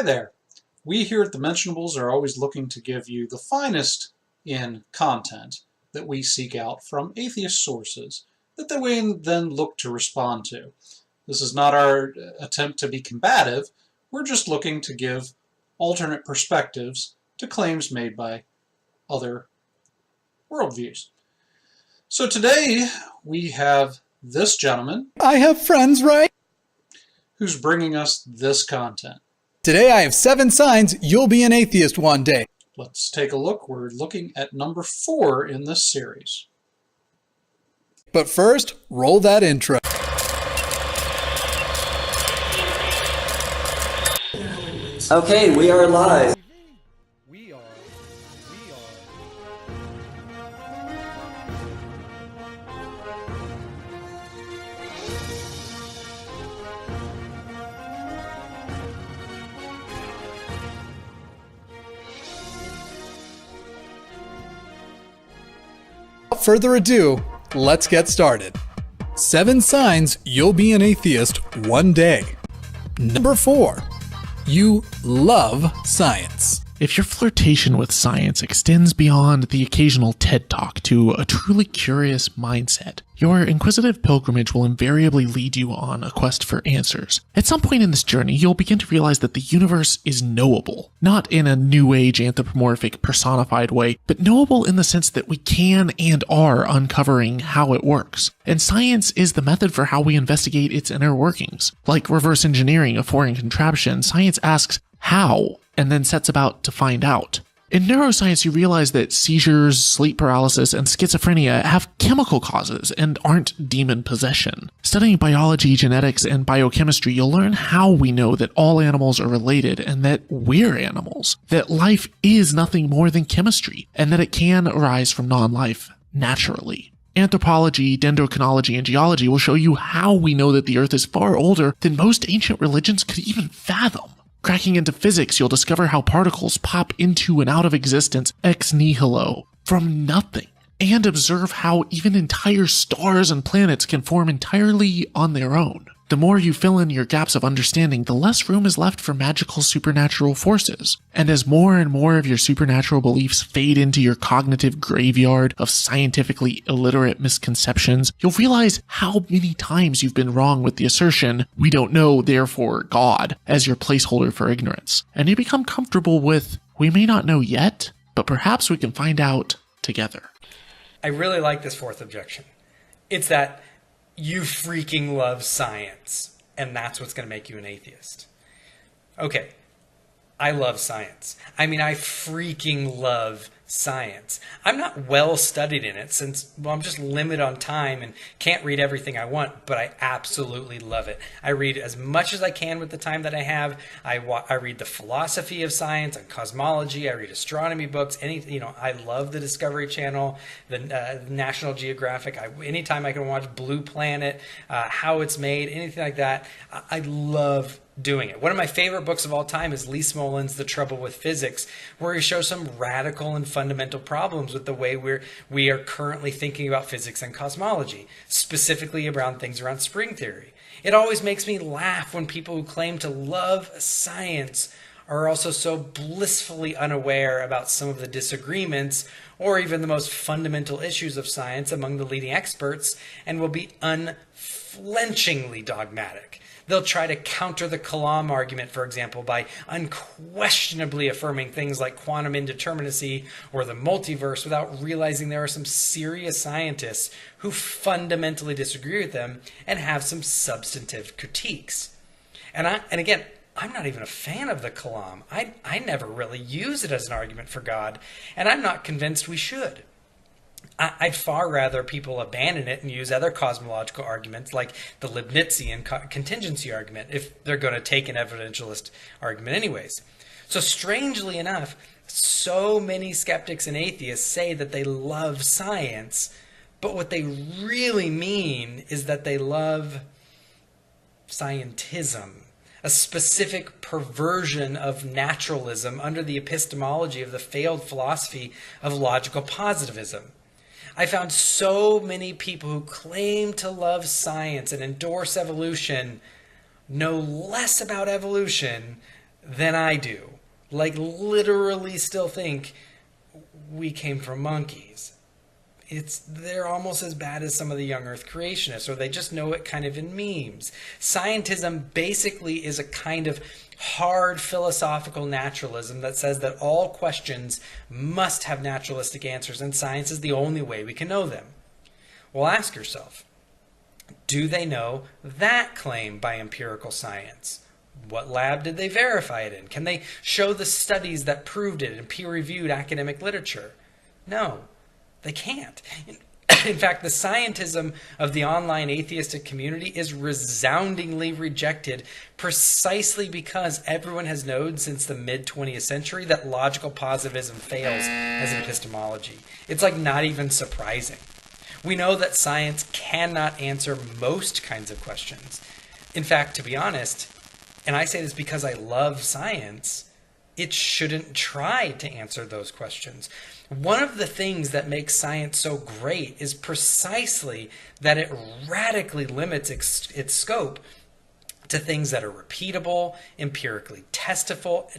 Hi there. We here at the Mentionables are always looking to give you the finest in content that we seek out from atheist sources that we then look to respond to. This is not our attempt to be combative. We're just looking to give alternate perspectives to claims made by other worldviews. So today we have this gentleman. I have friends, right? Who's bringing us this content. Today I have 7 signs you'll be an atheist one day. Let's take a look. We're looking at number 4 in this series. But first, roll that intro. Okay, we are live. Without further ado, let's get started. 7 signs you'll be an atheist one day. Number 4. You love science. If your flirtation with science extends beyond the occasional TED Talk to a truly curious mindset, your inquisitive pilgrimage will invariably lead you on a quest for answers. At some point in this journey, you'll begin to realize that the universe is knowable, not in a new age anthropomorphic personified way, but knowable in the sense that we can and are uncovering how it works. And science is the method for how we investigate its inner workings. Like reverse engineering a foreign contraption, science asks how, and then sets about to find out. In neuroscience, you realize that seizures, sleep paralysis, and schizophrenia have chemical causes and aren't demon possession. Studying biology, genetics, and biochemistry, you'll learn how we know that all animals are related and that we're animals, that life is nothing more than chemistry, and that it can arise from non-life naturally. Anthropology, dendrochronology, and geology will show you how we know that the Earth is far older than most ancient religions could even fathom. Cracking into physics, you'll discover how particles pop into and out of existence ex nihilo, from nothing, and observe how even entire stars and planets can form entirely on their own. The more you fill in your gaps of understanding, the less room is left for magical supernatural forces. And as more and more of your supernatural beliefs fade into your cognitive graveyard of scientifically illiterate misconceptions, you'll realize how many times you've been wrong with the assertion, "We don't know, therefore God," as your placeholder for ignorance. And you become comfortable with, "We may not know yet, but perhaps we can find out together." I really like this 4th objection. It's that you freaking love science, and that's what's going to make you an atheist. Okay, I love science. I mean, I freaking love science. I'm not well studied in it since, well, I'm just limited on time and can't read everything I want, but I absolutely love it. I read as much as I can with the time that I have. I read the philosophy of science and cosmology. I read astronomy books. I love the Discovery Channel, the National Geographic. Anytime I can watch Blue Planet, how it's made, anything like that, I love doing it. One of my favorite books of all time is Lee Smolin's The Trouble with Physics, where he shows some radical and fundamental problems with the way we are currently thinking about physics and cosmology, specifically around things around string theory. It always makes me laugh when people who claim to love science are also so blissfully unaware about some of the disagreements or even the most fundamental issues of science among the leading experts and will be unflinchingly dogmatic. They'll try to counter the Kalam argument, for example, by unquestionably affirming things like quantum indeterminacy or the multiverse without realizing there are some serious scientists who fundamentally disagree with them and have some substantive critiques. And again, I'm not even a fan of the Kalam. I never really use it as an argument for God, and I'm not convinced we should. I'd far rather people abandon it and use other cosmological arguments like the Leibnizian contingency argument if they're going to take an evidentialist argument anyways. So strangely enough, so many skeptics and atheists say that they love science, but what they really mean is that they love scientism, a specific perversion of naturalism under the epistemology of the failed philosophy of logical positivism. I found so many people who claim to love science and endorse evolution know less about evolution than I do. Like, literally still think we came from monkeys. They're almost as bad as some of the young Earth creationists, or they just know it kind of in memes. Scientism basically is a kind of hard philosophical naturalism that says that all questions must have naturalistic answers, and science is the only way we can know them. Well, ask yourself, do they know that claim by empirical science? What lab did they verify it in? Can they show the studies that proved it in peer-reviewed academic literature? No, they can't. In fact, the scientism of the online atheistic community is resoundingly rejected precisely because everyone has known since the mid-20th century that logical positivism fails as an epistemology. It's like not even surprising. We know that science cannot answer most kinds of questions. In fact, to be honest, and I say this because I love science, it shouldn't try to answer those questions. One of the things that makes science so great is precisely that it radically limits its scope to things that are repeatable, empirically testable,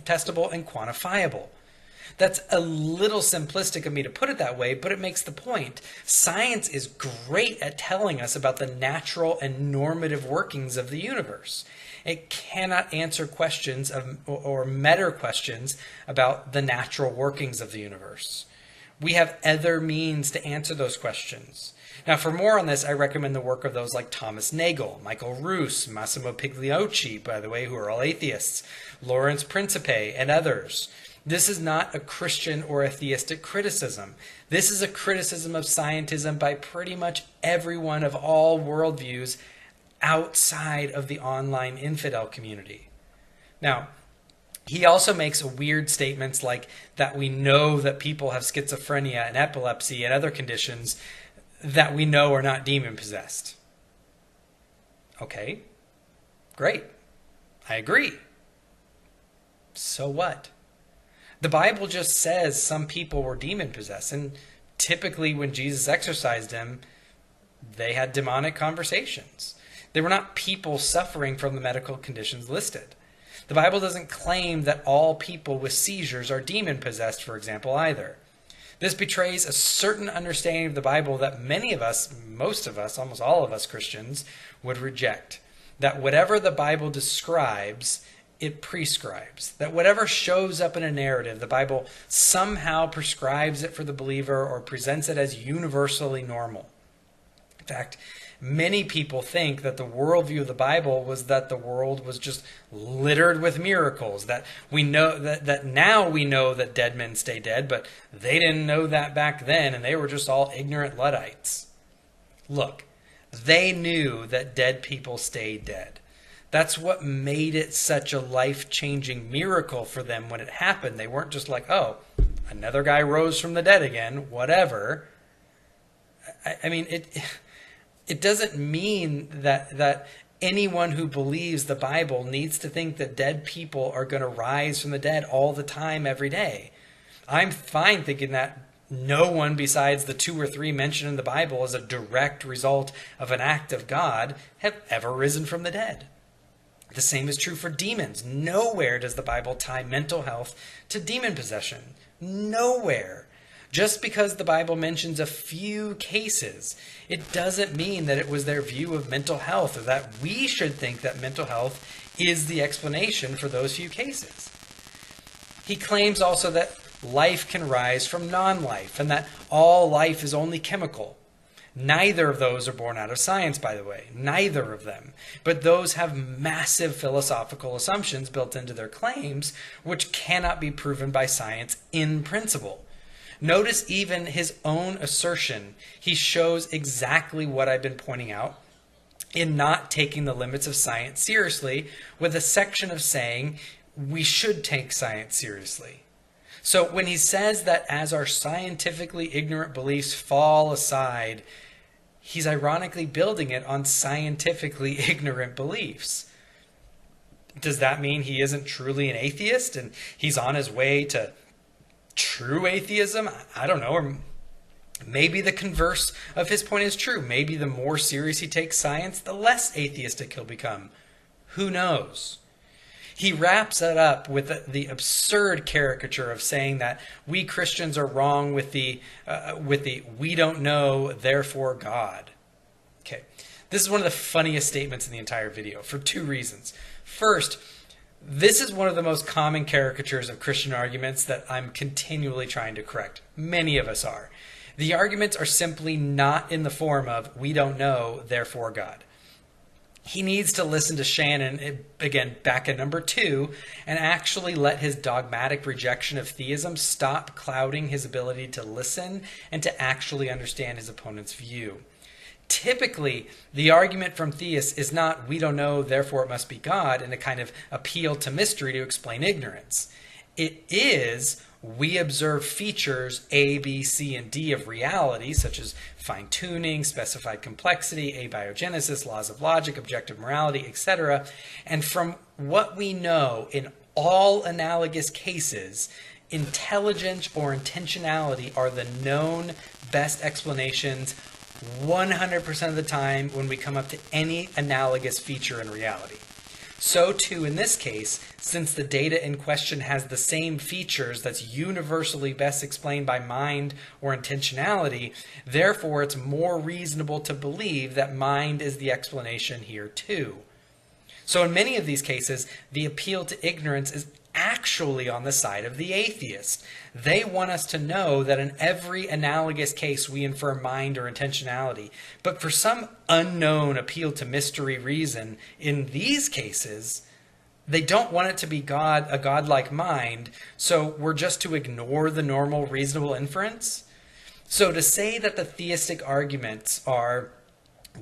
and quantifiable. That's a little simplistic of me to put it that way, but it makes the point. Science is great at telling us about the natural and normative workings of the universe. It cannot answer questions or meta questions about the natural workings of the universe. We have other means to answer those questions. Now, for more on this, I recommend the work of those like Thomas Nagel, Michael Roos, Massimo Pigliocci, by the way, who are all atheists, Lawrence Principe, and others. This is not a Christian or a theistic criticism. This is a criticism of scientism by pretty much everyone of all worldviews outside of the online infidel community. Now, he also makes weird statements like that we know that people have schizophrenia and epilepsy and other conditions that we know are not demon-possessed. Okay, great. I agree. So what? The Bible just says some people were demon-possessed, and typically when Jesus exorcised them, they had demonic conversations. They were not people suffering from the medical conditions listed. The Bible doesn't claim that all people with seizures are demon-possessed, for example, either. This betrays a certain understanding of the Bible that many of us, most of us, almost all of us Christians, would reject. That whatever the Bible describes, it prescribes. That whatever shows up in a narrative, the Bible somehow prescribes it for the believer or presents it as universally normal. In fact, many people think that the worldview of the Bible was that the world was just littered with miracles, that we know that now we know that dead men stay dead, but they didn't know that back then, and they were just all ignorant Luddites. Look, they knew that dead people stayed dead. That's what made it such a life-changing miracle for them when it happened. They weren't just like, oh, another guy rose from the dead again, whatever. I mean, it doesn't mean that anyone who believes the Bible needs to think that dead people are going to rise from the dead all the time, every day. I'm fine thinking that no one besides the 2 or 3 mentioned in the Bible as a direct result of an act of God have ever risen from the dead. The same is true for demons. Nowhere does the Bible tie mental health to demon possession. Nowhere. Just because the Bible mentions a few cases, it doesn't mean that it was their view of mental health or that we should think that mental health is the explanation for those few cases. He claims also that life can rise from non-life and that all life is only chemical. Neither of those are born out of science, by the way. Neither of them. But those have massive philosophical assumptions built into their claims, which cannot be proven by science in principle. Notice even his own assertion. He shows exactly what I've been pointing out in not taking the limits of science seriously, with a section of saying we should take science seriously. So when he says that as our scientifically ignorant beliefs fall aside, he's ironically building it on scientifically ignorant beliefs. Does that mean he isn't truly an atheist and he's on his way to true atheism? I don't know. Or maybe the converse of his point is true. Maybe the more serious he takes science, the less atheistic he'll become. Who knows? He wraps it up with the absurd caricature of saying that we Christians are wrong with the we don't know, therefore God. Okay, this is one of the funniest statements in the entire video for two reasons. First, this is one of the most common caricatures of Christian arguments that I'm continually trying to correct. Many of us are. The arguments are simply not in the form of we don't know, therefore God. He needs to listen to Shannon, again, back at number 2, and actually let his dogmatic rejection of theism stop clouding his ability to listen and to actually understand his opponent's view. Typically, the argument from theists is not, we don't know, therefore it must be God, in a kind of appeal to mystery to explain ignorance. It is, we observe features A, B, C, and D of reality, such as fine-tuning, specified complexity, abiogenesis, laws of logic, objective morality, etc. And from what we know in all analogous cases, intelligence or intentionality are the known best explanations 100% of the time when we come up to any analogous feature in reality. So too in this case, since the data in question has the same features that's universally best explained by mind or intentionality, therefore it's more reasonable to believe that mind is the explanation here too. So in many of these cases, the appeal to ignorance is actually on the side of the atheist. They want us to know that in every analogous case we infer mind or intentionality. But for some unknown appeal to mystery reason, in these cases, they don't want it to be God, a godlike mind, so we're just to ignore the normal reasonable inference. So to say that the theistic arguments are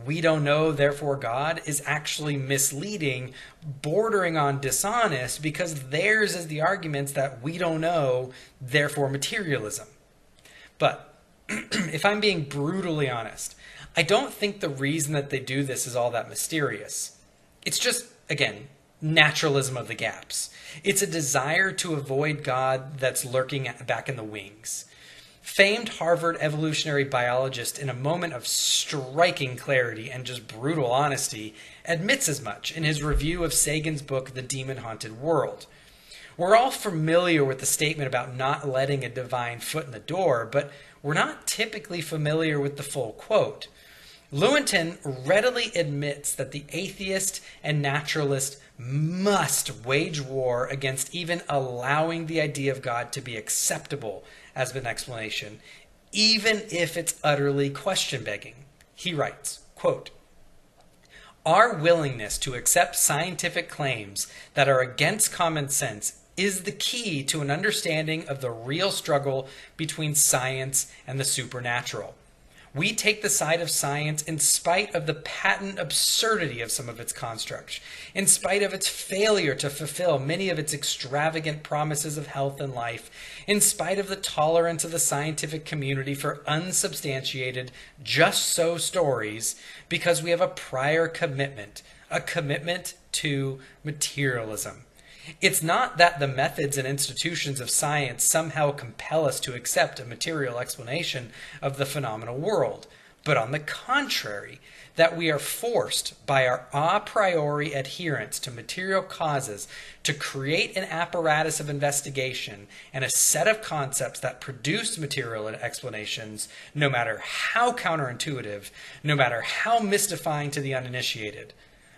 we don't know, therefore God, is actually misleading, bordering on dishonest, because theirs is the arguments that we don't know, therefore materialism. But if I'm being brutally honest, I don't think the reason that they do this is all that mysterious. It's just, again, naturalism of the gaps. It's a desire to avoid God that's lurking back in the wings. Famed Harvard evolutionary biologist, in a moment of striking clarity and just brutal honesty, admits as much in his review of Sagan's book, The Demon-Haunted World. We're all familiar with the statement about not letting a divine foot in the door, but we're not typically familiar with the full quote. Lewontin readily admits that the atheist and naturalist must wage war against even allowing the idea of God to be acceptable as an explanation, even if it's utterly question-begging. He writes, quote, "Our willingness to accept scientific claims that are against common sense is the key to an understanding of the real struggle between science and the supernatural. We take the side of science in spite of the patent absurdity of some of its constructs, in spite of its failure to fulfill many of its extravagant promises of health and life, in spite of the tolerance of the scientific community for unsubstantiated, just so stories, because we have a prior commitment, a commitment to materialism. It's not that the methods and institutions of science somehow compel us to accept a material explanation of the phenomenal world, but on the contrary, that we are forced by our a priori adherence to material causes to create an apparatus of investigation and a set of concepts that produce material explanations, no matter how counterintuitive, no matter how mystifying to the uninitiated.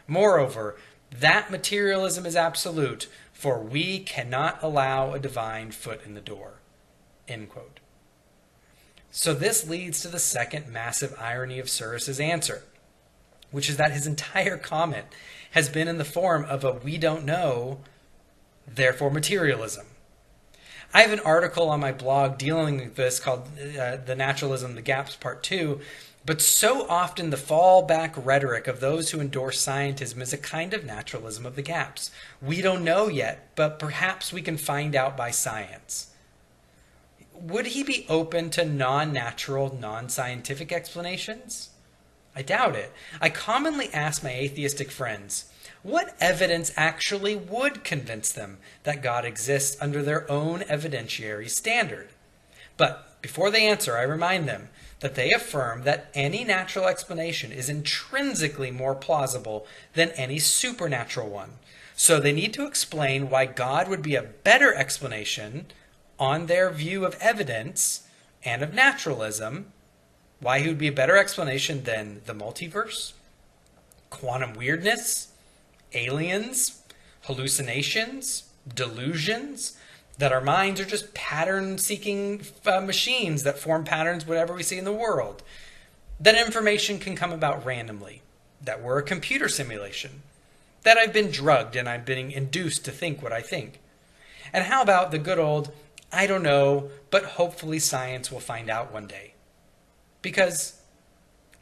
Moreover, that materialism is absolute, for we cannot allow a divine foot in the door." End quote. So this leads to the second massive irony of Searle's answer, which is that his entire comment has been in the form of a we don't know, therefore materialism. I have an article on my blog dealing with this called The Naturalism, the Gaps, Part 2, but so often the fallback rhetoric of those who endorse scientism is a kind of naturalism of the gaps. We don't know yet, but perhaps we can find out by science. Would he be open to non-natural, non-scientific explanations? I doubt it. I commonly ask my atheistic friends, what evidence actually would convince them that God exists under their own evidentiary standard? But before they answer, I remind them that they affirm that any natural explanation is intrinsically more plausible than any supernatural one. So they need to explain why God would be a better explanation on their view of evidence and of naturalism, why he would be a better explanation than the multiverse, quantum weirdness, aliens, hallucinations, delusions, that our minds are just pattern-seeking machines that form patterns whatever we see in the world, that information can come about randomly, that we're a computer simulation, that I've been drugged and I'm being induced to think what I think. And how about the good old, I don't know, but hopefully science will find out one day? Because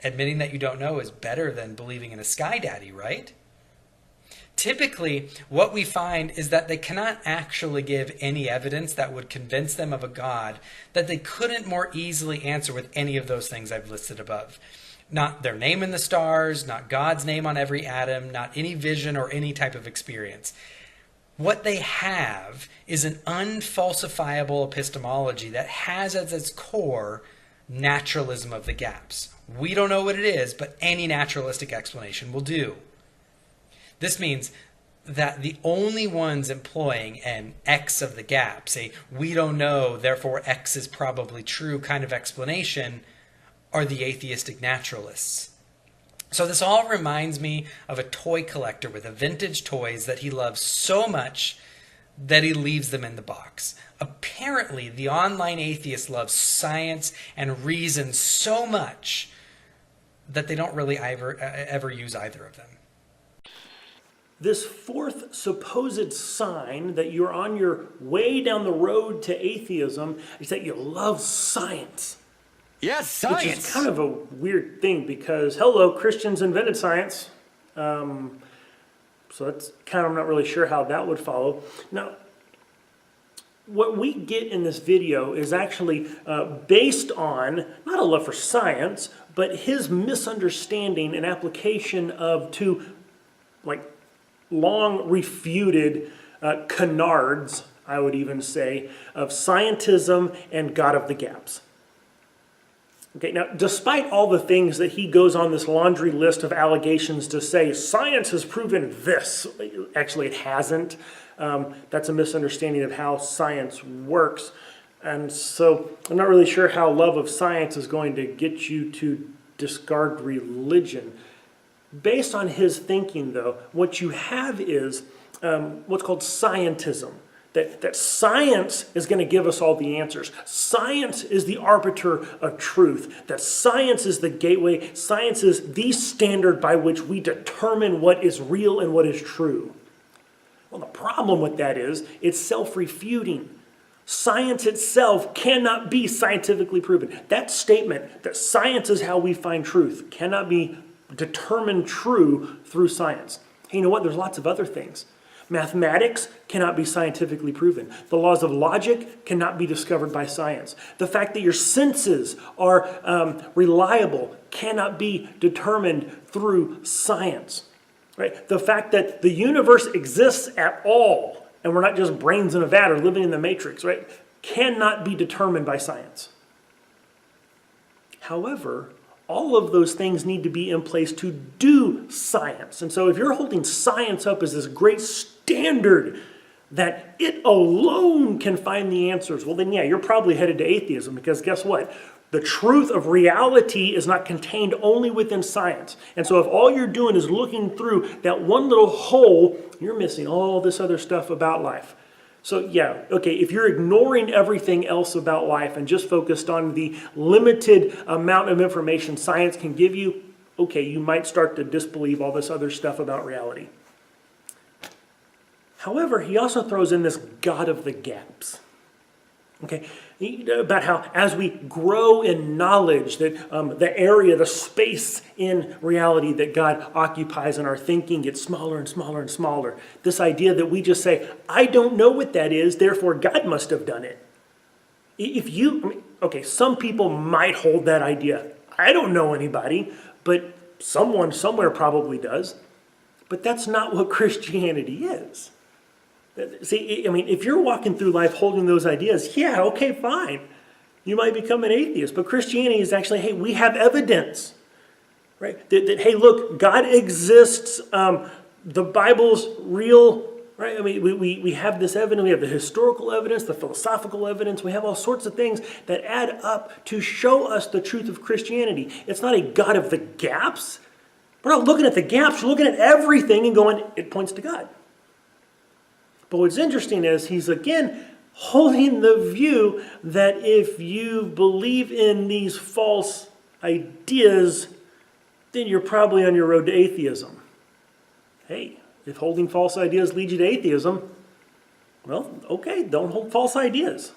admitting that you don't know is better than believing in a sky daddy, right? Typically, what we find is that they cannot actually give any evidence that would convince them of a God that they couldn't more easily answer with any of those things I've listed above. Not their name in the stars, not God's name on every atom, not any vision or any type of experience. What they have is an unfalsifiable epistemology that has as its core naturalism of the gaps. We don't know what it is, but any naturalistic explanation will do. This means that the only ones employing an X of the gaps, a we don't know, therefore X is probably true kind of explanation, are the atheistic naturalists. So this all reminds me of a toy collector with a vintage toys that he loves so much that he leaves them in the box. Apparently, the online atheist loves science and reason so much that they don't really ever use either of them. This fourth supposed sign that you're on your way down the road to atheism is that you love science. Yes, science. Which is kind of a weird thing because, hello, Christians invented science. So that's kind of, I'm not really sure how that would follow. Now, what we get in this video is actually based on, not a love for science, but his misunderstanding and application of two, long refuted canards, I would even say, of scientism and God of the gaps. Okay, now, despite all the things that he goes on this laundry list of allegations to say, science has proven this. Actually, it hasn't. That's a misunderstanding of how science works. And so I'm not really sure how love of science is going to get you to discard religion. Based on his thinking, though, what you have is what's called scientism. That science is going to give us all the answers. Science is the arbiter of truth. That science is the gateway. Science is the standard by which we determine what is real and what is true. Well, the problem with that is it's self-refuting. Science itself cannot be scientifically proven. That statement that science is how we find truth cannot be determined true through science. Hey, you know what? There's lots of other things. Mathematics cannot be scientifically proven. The laws of logic cannot be discovered by science. The fact that your senses are reliable cannot be determined through science. Right? The fact that the universe exists at all, and we're not just brains in a vat or living in the matrix, right, cannot be determined by science. However, all of those things need to be in place to do science. And so if you're holding science up as this great standard that it alone can find the answers, well then yeah, you're probably headed to atheism, because guess what? The truth of reality is not contained only within science. And so if all you're doing is looking through that one little hole, you're missing all this other stuff about life. So yeah, okay, if you're ignoring everything else about life and just focused on the limited amount of information science can give you, okay, you might start to disbelieve all this other stuff about reality. However, he also throws in this God of the gaps. Okay, about how as we grow in knowledge, that the area, the space in reality that God occupies in our thinking gets smaller and smaller and smaller. This idea that we just say, I don't know what that is, therefore God must have done it. Some people might hold that idea. I don't know anybody, but someone somewhere probably does. But that's not what Christianity is. See, if you're walking through life holding those ideas, yeah, okay, fine. You might become an atheist. But Christianity is actually, hey, we have evidence, right? That hey, look, God exists. The Bible's real. right? I mean, we have this evidence, we have the historical evidence, the philosophical evidence, we have all sorts of things that add up to show us the truth of Christianity. It's not a God of the gaps. We're not looking at the gaps, we're looking at everything and going, it points to God. But what's interesting is he's again holding the view that if you believe in these false ideas, then you're probably on your road to atheism. Hey, if holding false ideas leads you to atheism, well, okay, don't hold false ideas.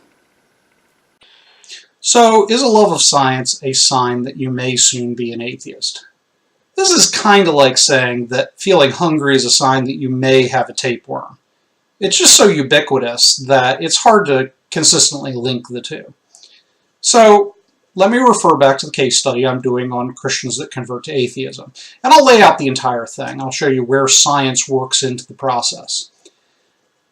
So, is a love of science a sign that you may soon be an atheist? This is kind of like saying that feeling hungry is a sign that you may have a tapeworm. It's just so ubiquitous that it's hard to consistently link the two. So, let me refer back to the case study I'm doing on Christians that convert to atheism. And I'll lay out the entire thing. I'll show you where science works into the process.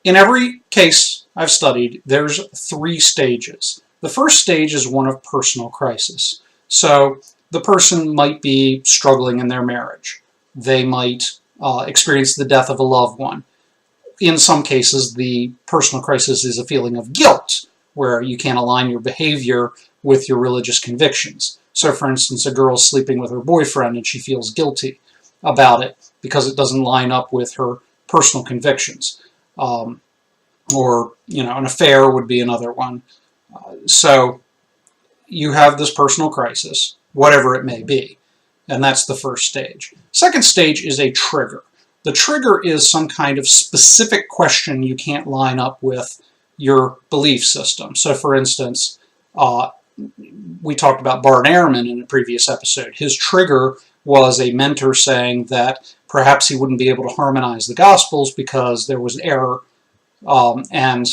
In every case I've studied, there's 3 stages. The first stage is one of personal crisis. So the person might be struggling in their marriage. They might experience the death of a loved one. In some cases, the personal crisis is a feeling of guilt, where you can't align your behavior with your religious convictions. So, for instance, a girl's sleeping with her boyfriend and she feels guilty about it because it doesn't line up with her personal convictions. Or, an affair would be another one. So, you have this personal crisis, whatever it may be, and that's the first stage. Second stage is a trigger. The trigger is some kind of specific question you can't line up with your belief system. So, for instance, we talked about Bart Ehrman in a previous episode. His trigger was a mentor saying that perhaps he wouldn't be able to harmonize the Gospels because there was an error, and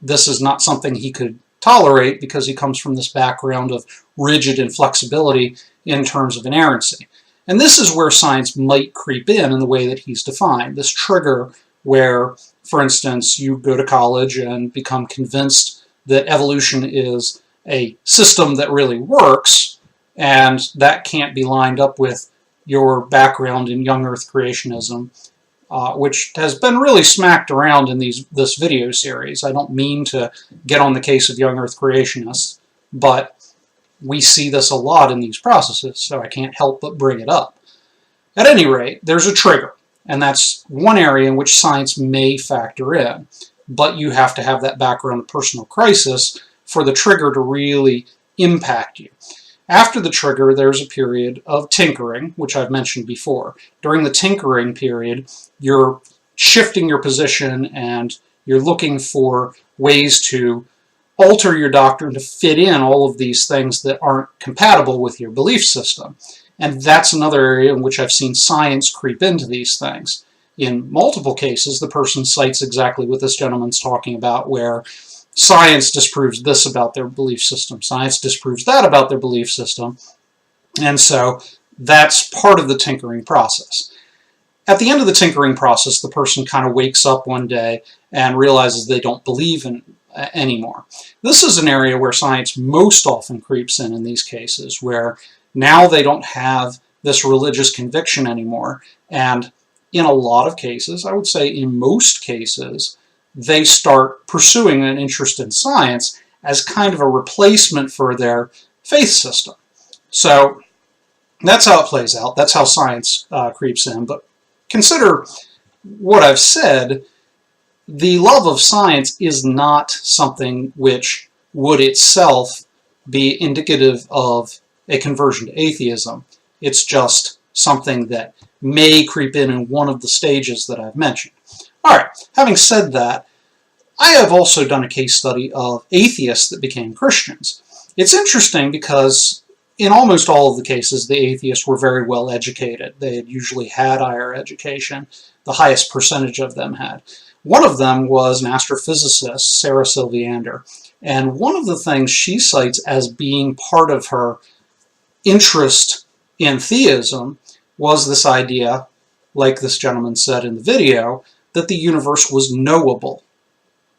this is not something he could tolerate because he comes from this background of rigid inflexibility in terms of inerrancy. And this is where science might creep in the way that he's defined. This trigger where, for instance, you go to college and become convinced that evolution is a system that really works, and that can't be lined up with your background in young earth creationism, which has been really smacked around in this video series. I don't mean to get on the case of young earth creationists, but we see this a lot in these processes, so I can't help but bring it up. At any rate, there's a trigger, and that's one area in which science may factor in, but you have to have that background of personal crisis for the trigger to really impact you. After the trigger, there's a period of tinkering, which I've mentioned before. During the tinkering period, you're shifting your position and you're looking for ways to alter your doctrine to fit in all of these things that aren't compatible with your belief system. And that's another area in which I've seen science creep into these things. In multiple cases, the person cites exactly what this gentleman's talking about, where science disproves this about their belief system, science disproves that about their belief system, and so that's part of the tinkering process. At the end of the tinkering process, the person kind of wakes up one day and realizes they don't believe in anymore. This is an area where science most often creeps in these cases, where now they don't have this religious conviction anymore, and in a lot of cases, I would say in most cases, they start pursuing an interest in science as kind of a replacement for their faith system. So that's how it plays out. That's how science creeps in. But consider what I've said. The love of science is not something which would itself be indicative of a conversion to atheism. It's just something that may creep in one of the stages that I've mentioned. All right, having said that, I have also done a case study of atheists that became Christians. It's interesting because in almost all of the cases, the atheists were very well educated. They had usually had higher education. The highest percentage of them had. One of them was an astrophysicist, Sarah Sylviander, and one of the things she cites as being part of her interest in theism was this idea, like this gentleman said in the video, that the universe was knowable.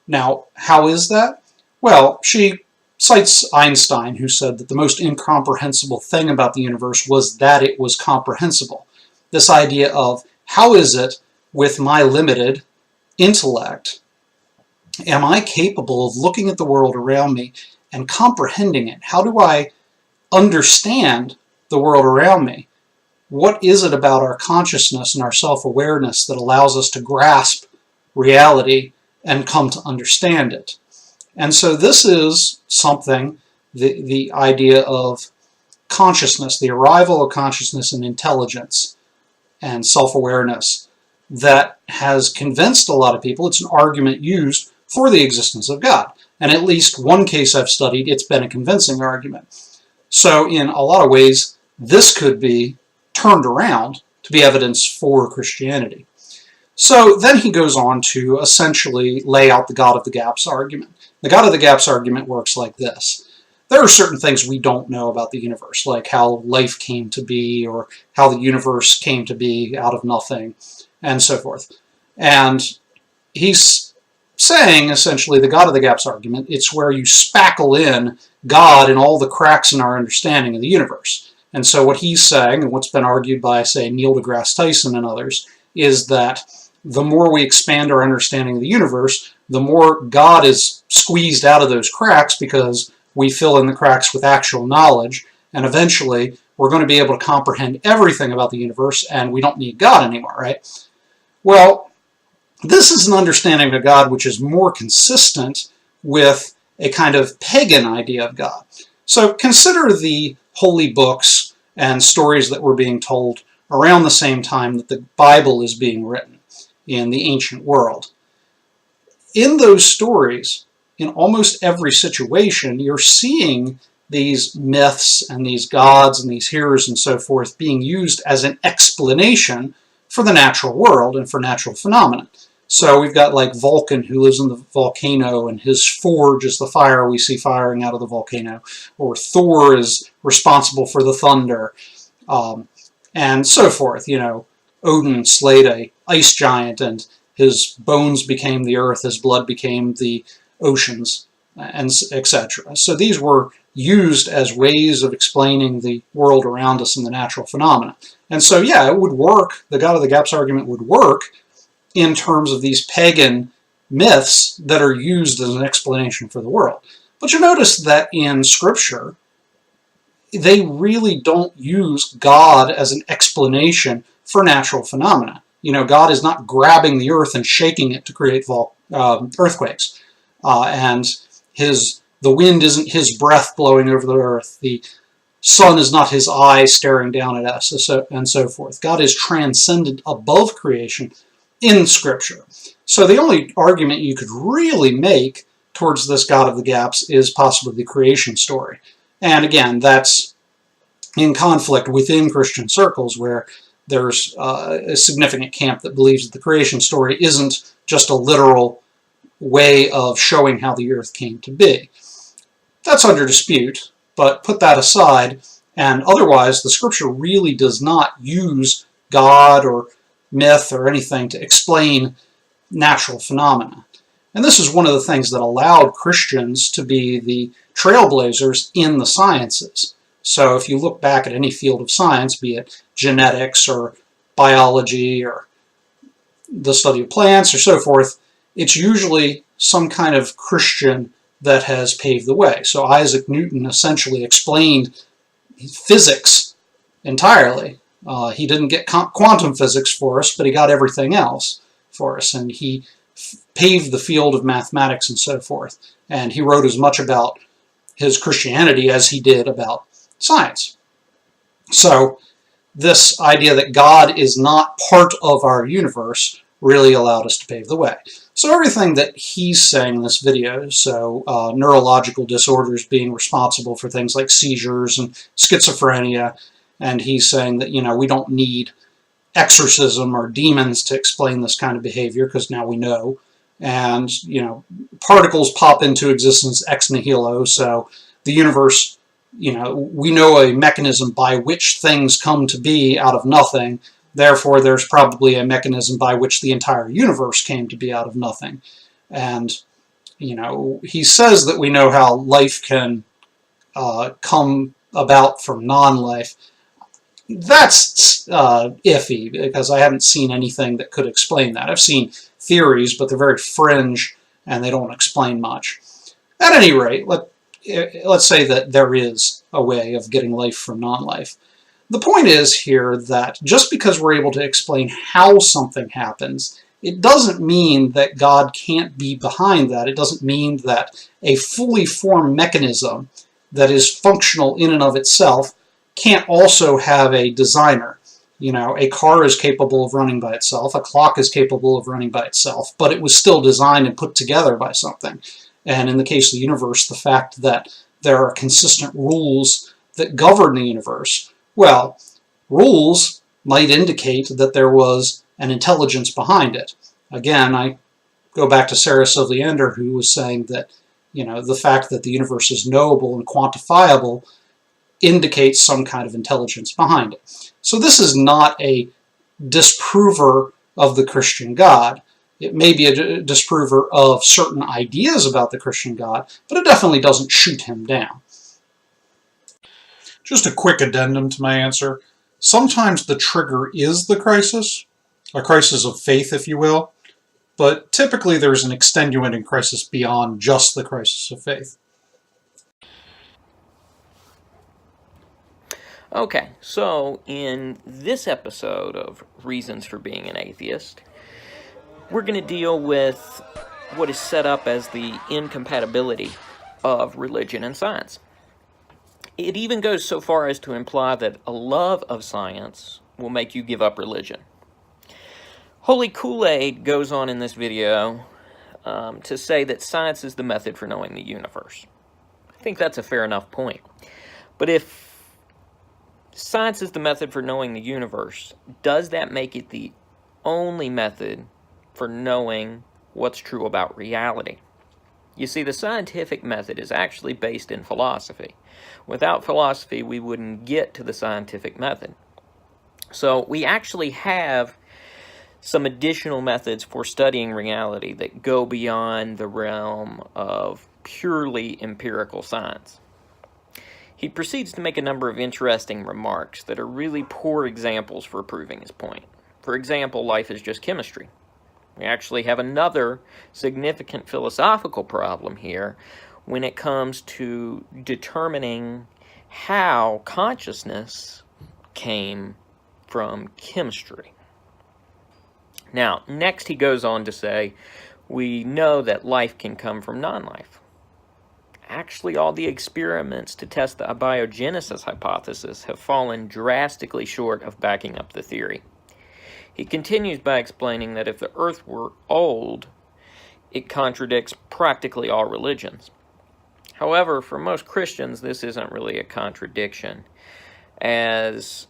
Now, how is that? Well, she cites Einstein, who said that the most incomprehensible thing about the universe was that it was comprehensible. This idea of, how is it with my limited intellect, am I capable of looking at the world around me and comprehending it? How do I understand the world around me? What is it about our consciousness and our self-awareness that allows us to grasp reality and come to understand it? And so this is something, the idea of consciousness, the arrival of consciousness and intelligence and self-awareness, that has convinced a lot of people. It's an argument used for the existence of God. And at least one case I've studied, it's been a convincing argument. So in a lot of ways, this could be turned around to be evidence for Christianity. So then he goes on to essentially lay out the God of the Gaps argument. The God of the Gaps argument works like this. There are certain things we don't know about the universe, like how life came to be, or how the universe came to be out of nothing, and so forth. And he's saying, essentially, the God of the Gaps argument, it's where you spackle in God in all the cracks in our understanding of the universe. And so what he's saying, and what's been argued by, say, Neil deGrasse Tyson and others, is that the more we expand our understanding of the universe, the more God is squeezed out of those cracks, because we fill in the cracks with actual knowledge, and eventually we're going to be able to comprehend everything about the universe, and we don't need God anymore, right? Well, this is an understanding of God which is more consistent with a kind of pagan idea of God. So consider the holy books and stories that were being told around the same time that the Bible is being written in the ancient world. In those stories, in almost every situation, you're seeing these myths and these gods and these heroes and so forth being used as an explanation for the natural world and for natural phenomena. So we've got like Vulcan, who lives in the volcano, and his forge is the fire we see firing out of the volcano. Or Thor is responsible for the thunder, and so forth. You know, Odin slayed an ice giant, and his bones became the earth, his blood became the oceans, and etc. So these were used as ways of explaining the world around us and the natural phenomena. And so, yeah, it would work. The God of the Gaps argument would work in terms of these pagan myths that are used as an explanation for the world. But you notice that in Scripture, they really don't use God as an explanation for natural phenomena. You know, God is not grabbing the earth and shaking it to create earthquakes. And the wind isn't his breath blowing over the earth. The sun is not his eye staring down at us, and so forth. God is transcendent above creation in Scripture. So the only argument you could really make towards this God of the Gaps is possibly the creation story. And again, that's in conflict within Christian circles, where there's a significant camp that believes that the creation story isn't just a literal way of showing how the earth came to be. That's under dispute, but put that aside, and otherwise the Scripture really does not use God or myth or anything to explain natural phenomena. And this is one of the things that allowed Christians to be the trailblazers in the sciences. So if you look back at any field of science, be it genetics or biology or the study of plants or so forth, it's usually some kind of Christian that has paved the way. So Isaac Newton essentially explained physics entirely. He didn't get quantum physics for us, but he got everything else for us, and he paved the field of mathematics and so forth. And he wrote as much about his Christianity as he did about science. So this idea that God is not part of our universe really allowed us to pave the way. So everything that he's saying in this video, so neurological disorders being responsible for things like seizures and schizophrenia, and he's saying that, you know, we don't need exorcism or demons to explain this kind of behavior, because now we know. And, you know, particles pop into existence ex nihilo, so the universe, you know, we know a mechanism by which things come to be out of nothing. Therefore, there's probably a mechanism by which the entire universe came to be out of nothing. And, you know, he says that we know how life can come about from non-life. That's iffy, because I haven't seen anything that could explain that. I've seen theories, but they're very fringe and they don't explain much. At any rate, let's say that there is a way of getting life from non-life. The point is here that just because we're able to explain how something happens, it doesn't mean that God can't be behind that. It doesn't mean that a fully formed mechanism that is functional in and of itself can't also have a designer. A car is capable of running by itself, a clock is capable of running by itself, but it was still designed and put together by something. And in the case of the universe, the fact that there are consistent rules that govern the universe, well, rules might indicate that there was an intelligence behind it. Again, I go back to Sarah Sylviander, who was saying that, the fact that the universe is knowable and quantifiable indicates some kind of intelligence behind it. So this is not a disprover of the Christian God. It may be a disprover of certain ideas about the Christian God, but it definitely doesn't shoot him down. Just a quick addendum to my answer. Sometimes the trigger is the crisis, a crisis of faith, if you will, but typically there's an extenuating crisis beyond just the crisis of faith. Okay, so in this episode of Reasons for Being an Atheist, we're going to deal with what is set up as the incompatibility of religion and science. It even goes so far as to imply that a love of science will make you give up religion. Holy Kool-Aid goes on in this video to say that science is the method for knowing the universe. I think that's a fair enough point. But if science is the method for knowing the universe, does that make it the only method for knowing what's true about reality? You see, the scientific method is actually based in philosophy. Without philosophy, we wouldn't get to the scientific method. So we actually have some additional methods for studying reality that go beyond the realm of purely empirical science. He proceeds to make a number of interesting remarks that are really poor examples for proving his point. For example, life is just chemistry. We actually have another significant philosophical problem here when it comes to determining how consciousness came from chemistry. Now, next he goes on to say, we know that life can come from non-life. Actually, all the experiments to test the abiogenesis hypothesis have fallen drastically short of backing up the theory. He continues by explaining that if the earth were old, it contradicts practically all religions. However, for most Christians, this isn't really a contradiction, as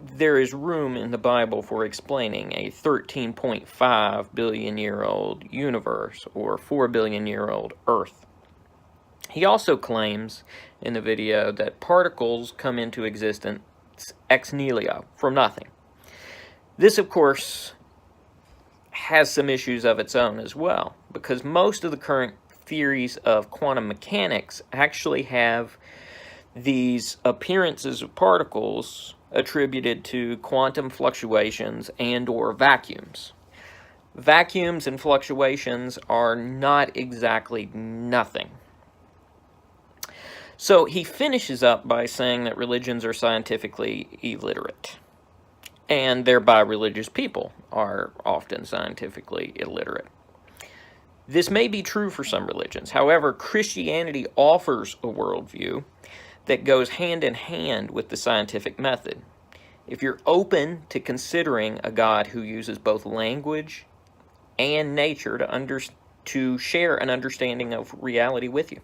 there is room in the Bible for explaining a 13.5 billion year old universe or 4 billion year old Earth. He also claims in the video that particles come into existence ex nihilo, from nothing. This, of course, has some issues of its own as well, because most of the current theories of quantum mechanics actually have these appearances of particles attributed to quantum fluctuations and/or vacuums. Vacuums and fluctuations are not exactly nothing. So he finishes up by saying that religions are scientifically illiterate, and thereby religious people are often scientifically illiterate. This may be true for some religions. However, Christianity offers a worldview that goes hand in hand with the scientific method. If you're open to considering a God who uses both language and nature to share an understanding of reality with you.